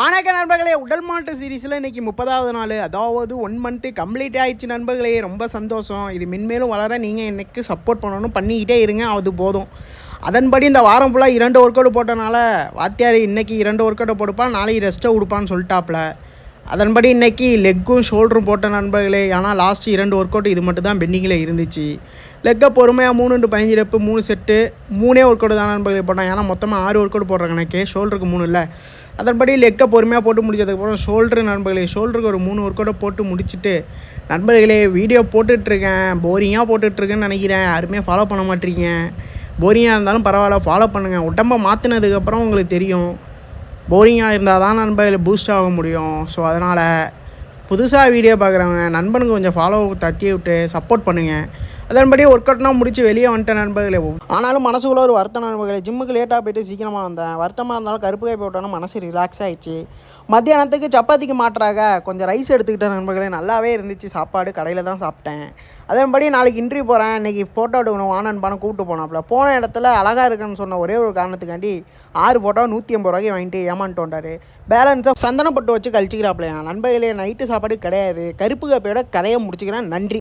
வணக்கம் நண்பர்களே, உடல் மாற்று சீரீஸில் இன்றைக்கி 30வது நாள், அதாவது 1 மந்த்து கம்ப்ளீட் ஆகிடுச்சு நண்பர்களே. ரொம்ப சந்தோஷம். இது மென்மேலும் வளர நீங்கள் எனக்கு சப்போர்ட் பண்ணணும், பண்ணிக்கிட்டே இருங்க, அது போதும். அதன்படி இந்த வாரம் ஃபுல்லாக 2 ஒர்க் அவுட் போட்டனால வாத்தியார் இன்றைக்கி 2 ஒர்க் அவுட்டை போடுப்பான், நாளைக்கு ரெஸ்ட்டை கொடுப்பான்னு சொல்லிட்டாப்புல. அதன்படி இன்றைக்கி லெக்கும் ஷோல்டரும் போட்ட நண்பர்களே. ஆனால் லாஸ்ட்டு 2 ஒர்க் அவுட் இது மட்டும் தான் பெண்டிங்கில் இருந்துச்சு. லெக்கை பொறுமையாக 3-15 ரெப்பு 3 செட்டு 3 ஒர்க் அவுட் தான் நண்பர்களே போட்டேன். ஏன்னா மொத்தமாக 6 ஒர்க் அவுட் போடுற கணக்கு, ஷோல்டருக்கு 3 இல்லை. அதன்படி லெக்கை பொறுமையாக போட்டு முடிச்சதுக்கப்புறம் ஷோல்டரு நண்பர்களே, ஷோல்டருக்கு ஒரு 3 ஒர்க் அவுட்டை போட்டு முடிச்சுட்டு நண்பர்களே வீடியோ போட்டுட்ருக்கேன். போரிங்காக போட்டுட்ருக்கேன்னு நினைக்கிறேன். யாருமே ஃபாலோ பண்ண மாட்டேறீங்க. போரிங்காக இருந்தாலும் பரவாயில்ல, ஃபாலோ பண்ணுங்கள். உடம்பை மாற்றினதுக்கப்புறம் உங்களுக்கு தெரியும். போரிங்காக இருந்தால் தான் நண்பர்கள் பூஸ்ட் ஆக முடியும். ஸோ அதனால் புதுசாக வீடியோ பார்க்குறவங்க நண்பனுக்கு கொஞ்சம் ஃபாலோ தட்டி விட்டு சப்போர்ட் பண்ணுங்கள். அதன்படி ஒர்க் அவுட்னா முடிச்சு வெளியே வந்துட்டேன் நண்பர்களே. ஆனாலும் மனசுக்குள்ள ஒரு வருத்தம் நண்பர்களே. ஜிம்முக்கு லேட்டாக போய்ட்டு சீக்கிரமாக வந்தேன். வருத்தமாக இருந்தாலும் கருப்பு காய் போட்டோன்னா மனசு ரிலாக்ஸ் ஆகிடுச்சு. மத்தியானத்துக்கு சப்பாத்திக்கு மாற்றாக கொஞ்சம் ரைஸ் எடுத்துக்கிட்டேன் நண்பர்களே. நல்லாவே இருந்துச்சு சாப்பாடு. கடையில் தான் சாப்பிட்டேன். அதன்படி நாளைக்கு இன்டர்வியூ போகிறேன். இன்றைக்கி ஃபோட்டோ எடுக்கணும், வானன்பான கூப்பிட்டு போனாப்புல. போன இடத்துல அழகாக இருக்குன்னு சொன்ன ஒரே ஒரு காரணத்துக்காண்டி 6 ஃபோட்டோ 180 ரூபாய்க்கு வாங்கிட்டு ஏமாந்துட்டு வந்தார். பேலன்ஸாக சந்தனப்பட்டு வச்சு கழிச்சிக்கிறாப்புலையா. நண்பர்களே, நைட்டு சாப்பாடு கிடையாது. கருப்பு காப்பியோட கதையை முடிச்சுக்கிறேன். நன்றி.